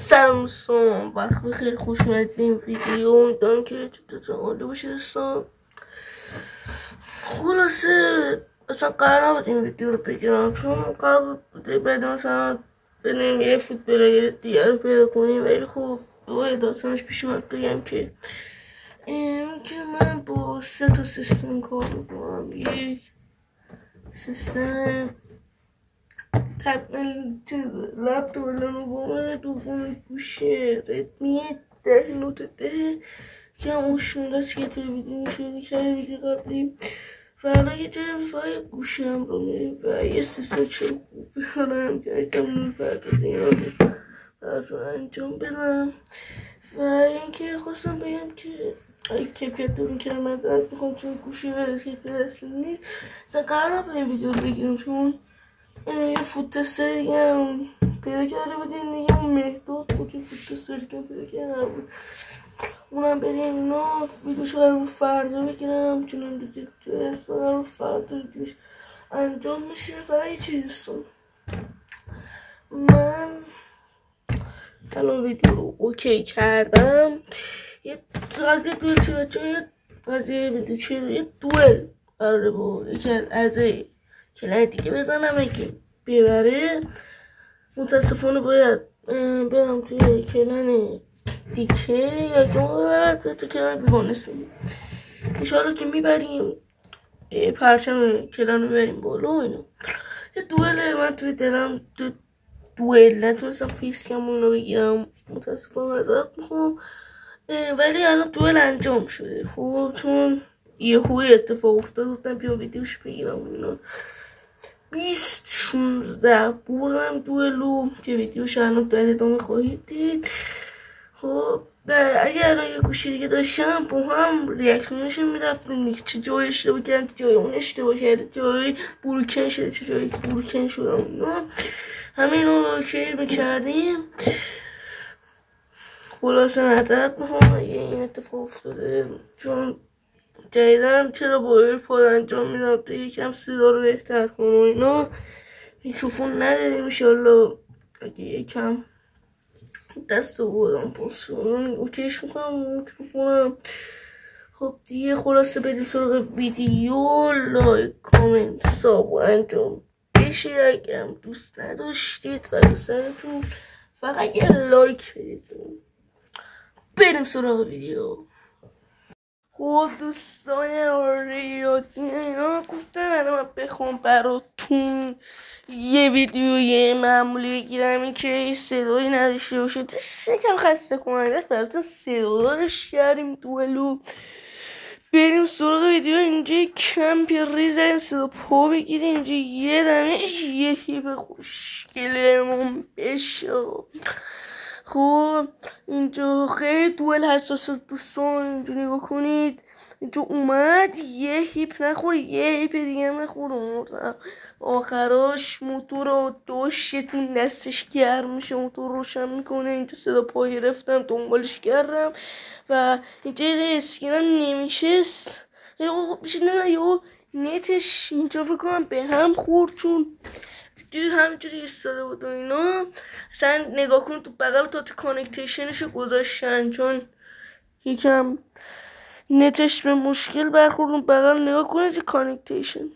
سلام دوستان، وقت بخیر، خوش اومدید به این ویدیو. امیدوارم که چطور عالی باشه دوستان. خلاصه اصلا قرار نبود این ویدیو رو بگیرم، چون قرار بود بعد مثلا بریم یه فوتبال دیگه رو پیدا کنیم، ولی خب داستانش پیش اومد بگم که من با 3 تا سیستم کار میکنم. یک سیستم لپتاپ لنووه، دوم گوشه ردمی 10 نوت 10 که همون 16 که تلویزیون شده که ویدیو قبلی، و الان یه جای فای گوشه هم رو میریم و یه سیستم چرا خوب بیارم که ایتم نور پردازه اینا رو انجام بدم. و اینکه خواستم بگم که کیفیت رو که مدرد میخوام، چون گوشه کیفیت اصلی نیست. اصلا قرار نبود این ویدیو رو بگیرم، چون یه فوت تستر دیگه هم پیدا کرده بودیم دیگه، اون مهداد بود، یه فوت تستر دیگه پیدا کرده بود، اونم بریم اینا ویدیوش رو فردا بگیرم، چون این ویدیو رو فردا ویدیوش انجام میشه. فقط یه چیز دوستان، من الان ویدیو رو اوکی کردم. یه قضیه دویل چه بچه، یه قضیه ویدیو چه یه دویل قراره با یکی از اعضای کلن دیگه بزنم اگه ببره. متاسفانه باید برم توی کلن دیگه یا دوم ببرد تو کلن بیمانستیم. انشاءالله که میبریم، پرچم کلن رو میبریم بالا و اینو. یه دوئله من توی دلم دوئل نتونستم فیس کم اونو بگیرم، متاسفانه معذرت میخوام، ولی الان دوئل انجام شده. خب چون یه هوی اتفاق افتاد بودم بیام ویدیوش بگیرم اینا. 20-16 بردم دوئلو که ویدیوش الان در ادامه خواهید دید. خب اگر یه گوشی دیگه داشتم با هم ریاکشنش میرفتیم چه جای اشتباه کردم، چه جای اون اشتباه کرده، جای بروکن شده، چه جای بروکن شدم اینا، همین رو که میکردیم. خلاصه معذرت میخوام اگه این اتفاق افتاده، چون جدیدن چرا با ایرپاد انجام میدم تا یکم صدا رو بهتر کنم و اینا. میکروفون نداریم، انشالله اگه یکم دست رو بودم پاسون اوکیش میکنم میکروفونم. خب دیگه خلاصه بریم سراغ ویدیو. لایک کامنت ساب انجام بشه اگه هم دوست نداشتید و دوستانتون فقط یه لایک بدید. بریم سراغ ویدیو. خب دوستان ریاضی اینا گفتم الان من بخوام براتون یه ویدیوی معمولی بگیرم این که صدایی نداشته باشه، شکم خسته کننده است، براتون صداش کردیم دوئلو. بریم سراغ ویدیو. اینجا کمپی ریز داریم صدا پا بگیریم، اینجا یه دمش یکی به خوشگلمون بشه. خب اینجا خیلی دوئل حساس دوستان، اینجا نگاه کنید، اینجا اومد یه هیپ نخوره یه هیپ دیگه هم نخوره، آخراش موتور رو داشتتون دستش گرم میشه، موتور روشن میکنه. اینجا صدا پا گرفتم دنبالش کردم و اینجا یه اسکینم نمیشست، یا نتش اینجا فکر کنم به هم خورد، چون دید همینجوری ایستاده بود و اینا. اصلا نگاه کن تو بغل تا کانکتیشنشو گذاشتن، چون یکم نتش به مشکل برخورد. اون بغل نگاه کنید کانکتیشن.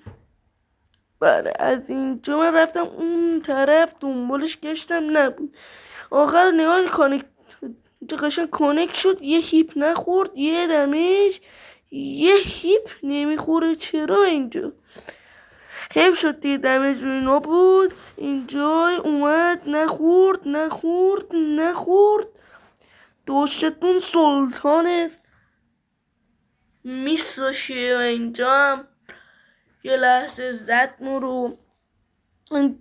بله از اینجا من رفتم اون طرف دنبالش گشتم نبود، آخر نگاه کانکت اینجا قشنگ کانکت شد، یه هیپ نخورد، یه دمیج یه هیپ نمیخوره. چرا اینجا حیف شد دیگه، دمیج روی اینا بود. اینجا اومد نخورد دوشتون سلطان میساشه. و اینجا هم یه لحظه زد رو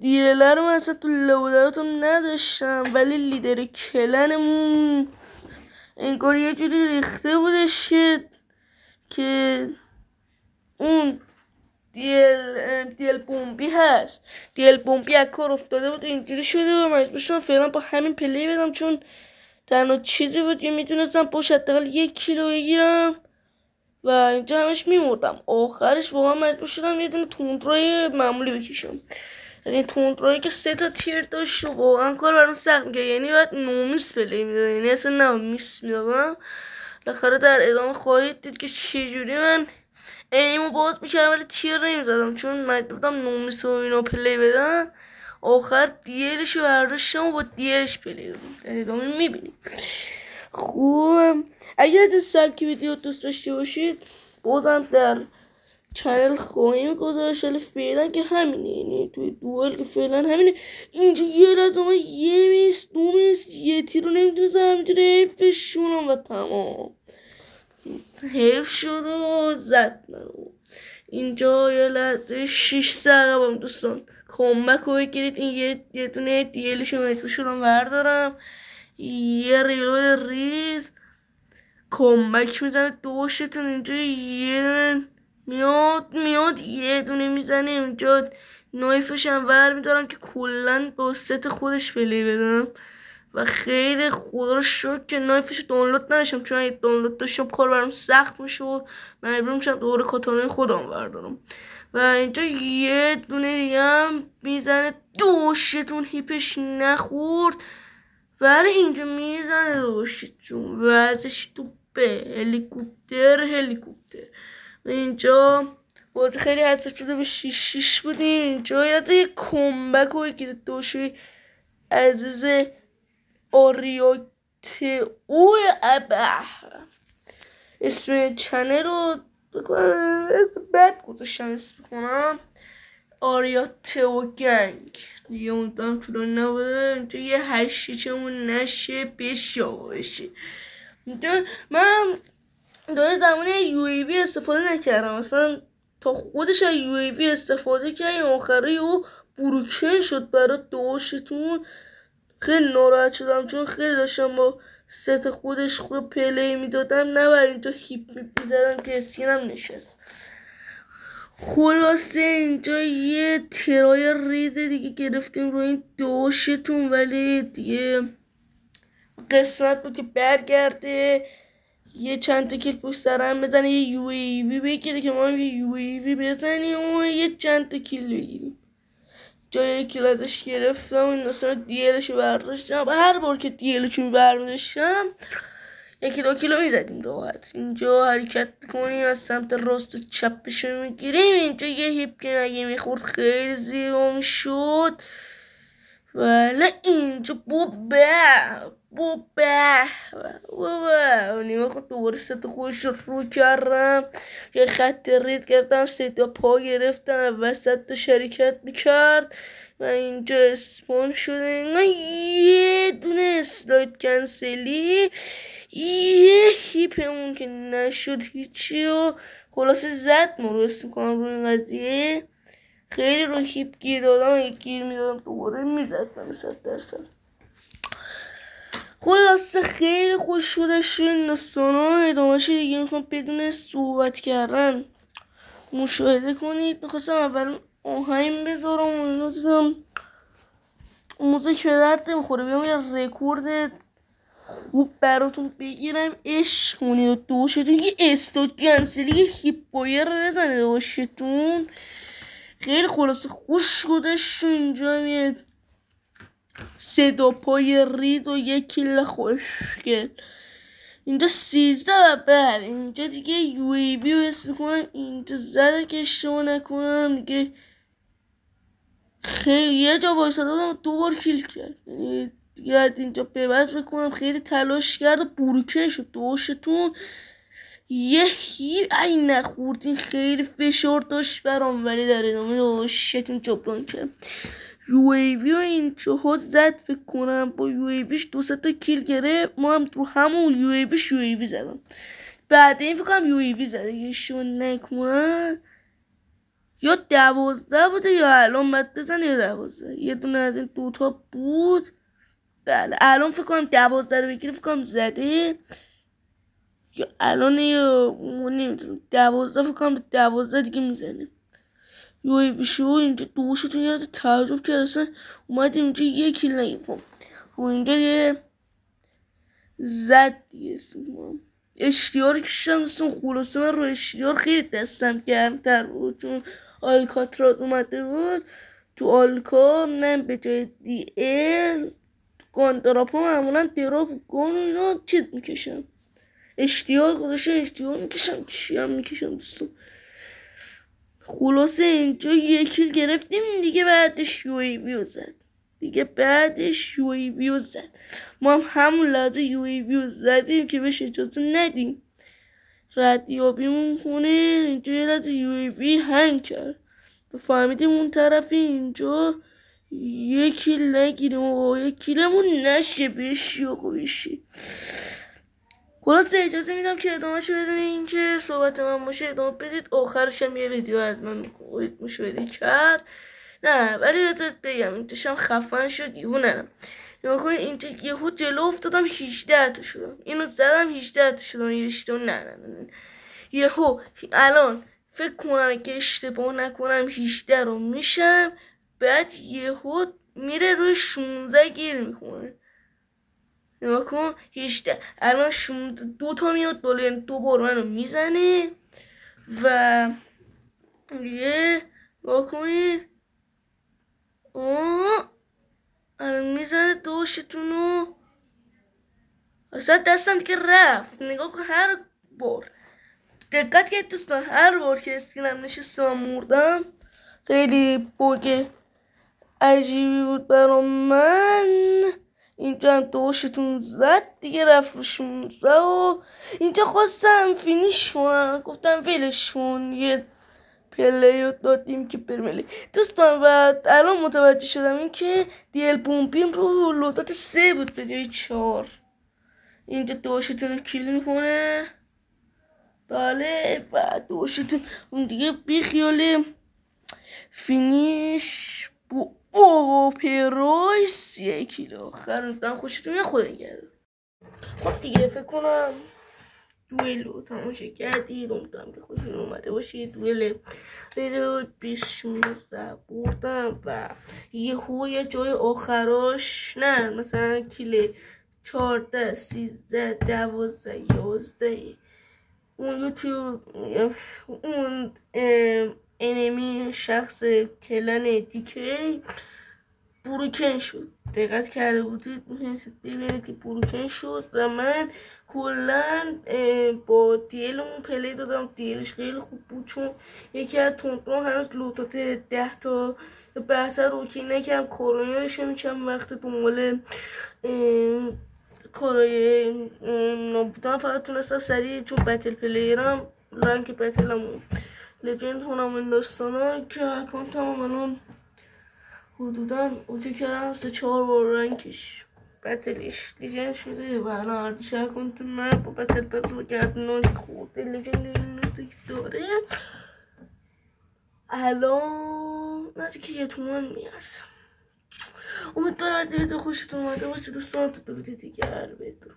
دیله رو من اصلا تو لوداتم نداشتم، ولی لیدر کلنمون انگار یه جوری ریخته بودش که اون دیل بومبی هست، دیل بومبی از کار افتاده بود اینجوری شده و مجبور شدم فعلا با همین پلی بدم، چون تنها چیزی بود که میتونستم باش حداقل 1 کیلو بگیرم و اینجا همش میمردم. آخرش واقعا مجبور شدم یه دونه تندرای معمولی بکشم. این تندروی که 3 تا تیر داشت و واقعا کار برام سخت میگه، یعنی باید نومیس پلی میداد، یعنی اصلا نومیس میدادم. بالاخره در ادامه خواهید دید که چجوری من ایمو باز میکردم ولی تیر نمیزدم چون مجبور بودم نومیس و اینا پلی بدم. آخر دیلشو برداشتم و با دیلش پلی دادم. در ادامه میبینیم. خوب اگر از این سبک ویدیو دوست داشته باشید بازم در چنل خواهیم گذاشت، ولی فعلا که همینه، یعنی توی دوئل که فعلا همینه. اینجا یه لحظه من یه میس دو میس یه تیر رو نمیتونستم همینجوری حیفشونم و تمام حیف شد و زد منو. اینجا یه لحظه 6 عقبم دوستان، کامبک رو بگیرید. این یه دونه دیلشو مجبور شدم بردارم، یه ریلود ریز کامبک میزنه دوشتون. اینجا یه دونه میاد یه دونه میزنه. اینجا نایفش هم ور میدارم که کلن با ست خودش پلی بدم و خیلی خدا رو شکر که نایفش دانلود نداشتم، چون اگه دانلود داشتم کار برام سخت میشه و مجبور میشم دوباره کاتانای خودم بردارم. و اینجا یه دونه دیگه هم میزنه دوشتون، هیپش نخورد ولی اینجا میزنه دوشتون و ازش تو به هلیکوپتر. و اینجا باید خیلی حساس شده به 6 بودیم. اینجا یه کمبک رو بگیره دوشوی عزیز آریاتئو ابه. اسم چنل رو بد گذاشتم، اسم کنم آریاتئو گنگ دیگه، اون طولانی نبوده. اینجا یه 8 چمون نشه بشه. اینجا من داره زمان UAV استفاده نکردم، اصلا تا خودش از UAV استفاده کرد. آخره و بروکن شد برای دوشتون. خیلی ناراحت شدم چون خیلی داشتم با ست خودش خود پلی میدادم، نه برای اینجا هیپ میزدم که اسکینم نشست. خلاصه اینجا یه ترای ریز دیگه گرفتیم روی این دوشتون، ولی دیگه قسمت بود که برگرده یه چند تا کیل پشت سر هم بزنه، یه UAV بگیره که ما هم یه UAV بزنیم و یه چند تا کیل بگیریم. جای کیل ازش گرفتم، این اصلا دیلشو برداشتم. هر بار که دیلشو برداشتم 1-2 کیلو میزدیم راحت. اینجا حرکت کنیم از سمت راست و چپشو میگیریم. اینجا یه هیپ که اگه میخورد خیلی زیبا میشد، ولی اینجا بوبه نیمه خود دوباره ست خودش رو کردم، یه خط ریز گرفتم، 3 تا پا گرفتم وسط شرکت میکرد و اینجا اسپان شده. یه دونه اسلاید کنسلی، یه هیپمون که نشد هیچی و خلاصه زد. ما رو اسم کنم روی این قضیه خیلی رو هیپ گیر دادم، گیر میدادم دوباره میزدم 100%. خلاصه خیلی خوش شدش این داستانا. ادامهش دیگه میخوام بدون صحبت کردن مشاهده کنید. میخواستم اول آهنگ بذارم و اینو دیدم موزیک به درد نمیخوره، بیام یه رکورد خوب براتون بگیرم عشق کنید و دوشتون یه استاد کنسلی یه هیپایر بزنید دوشتون. خیلی خلاصه خوش شدش. اینجا میاد 3 تا پای رید و 1 کیل خوشگل. اینجا 13 و بله اینجا دیگه UAV رو حس میکنم اینجا زده که اشتباه نکنم دیگه. خیلی یه جا وایساده بودم 2 بار کیل کرد، یعنی دیگه اینجا به بعد بکنم خیلی تلاش کرد و بروکن شد دوشتون. یه هیل ای نخوردین، خیلی فشار داشت برام ولی در ادامه دوشتون جبران کرد. UAV و اینجاها زد فکر کنم، با UAVش 2-3 تا کیل گرفت. ما هم رو همون UAVش UAV زدم. بعد این فکر کنم UAV زده یه شو نکنم، یا 12 بوده یا الان باید بزنه یا 12. یه دونه از این 2 تا بود. بله الان فکر کنم 12 رو بگیره، فکر کنم زده یا الان یا نمیدونم 12 فکر کنم 12 دیگه میزنه. UAV شو اینجا دوشتون یاد تعجب کرد اصلا اومد اینجا 1 کیل نگیرم و اینجا یه زد دیگه. اشتیار کشتم دستم. خلاصه من رو اشتیار خیلی دستم گرمتر بود چون آلکاتراز اومده بود. تو آلکا من به جای دی ال گانداراپ ها معمولا دراپ و گان و اینا چیز میکشم، اشتیار گذاشته اشتیار میکشم، چی هم میکشم دوستان. خلاصه اینجا یک کیل گرفتیم دیگه، بعدش UAV زد دیگه، بعدش UAV زد. ما هم همون لحظه UAV زدیم که بهش اجازه ندیم ردیابیمون کنه. اینجا یه لحظه UAV هنگ کرد، فهمیدیم اون طرف اینجا یک کیل نگیریم و یک کیلمون نشه بشی و بشی. خلاصه اجازه میدم که ادامهشو بدونین که صحبت من باشه، ادامه بدید. آخرش هم یه ویدیو از من مشاهده کرد، نه ولی بذارت بگم اینجاشم خفن شد یهو نرم. نگاه کنید اینجا یهو جلو افتادم 18 تا شدم، اینو زدم 18 تا شدم، یه اشتباه نه یهو الان فکر کنم که اشتباه نکنم 18 رو میشم، بعد یهو میره روی 16 گیر میکنه. نگاه کن 18 الان 2 تا میاد بالا، یعنی 2 بار منو میزنه و دیگه نگاه کنید الان میزنه دوشتونو، اصلا دستم دیگه رفت. نگاه کن هر بار دقت که دوستان هر بار که اسکینم نشسته و مردم خیلی بوگه عجیبی بود برا من. اینجا هم دوشتون زد دیگه، رفت رو 16 و اینجا خواستم فینیش کنم، گفتم ولش کن یه پلیو دادیم که برملی دوستان. و الان متوجه شدم این که دیل بومبیم رو لودات 3 بود به جای 4. اینجا دوشتون رو کیل میکنه، بله و دوشتون اون دیگه بیخیاله فینیش بو اوپرایس 1 کیلو آخر دارم. خوشتون میاد خود نگرد. خب دیگه فکر کنم دوئل رو تماشا کردید، امیدوارم که خوشتون اومده باشید. دوئل 2016 بردم و یه جای آخراش نه مثلا کیل 14 13 12 11 اون یوتیوب اون انمی شخص کلن دیکی بروکن شد. دقت کرده بودید میتونستید ببینید که بروکن شد و من کلن با دیل اون پلی دادم. دیلش خیلی خوب بود چون یکی از تونتون هنوز لوتات 10 تا برتر روکی نکم کارایی داشته میکنم وقت دنبال کارای نبودم، فقط تونستم سریع چون بتل پلیرم رنگ بتلمون لجند هونم این داستانا که اکانت هم منون حدودا اوکی کردم 3-4 بار رنگش بتلش لجند شده و الان اردیش اکانت من با بتل پس رو گردنان خورده لجند این داره. الان نزدیک که 1 تومن میارزم. امیدوارم ویدیو خوشتون اومده باشه دوستان. تا ویدیو دیگر بدرود.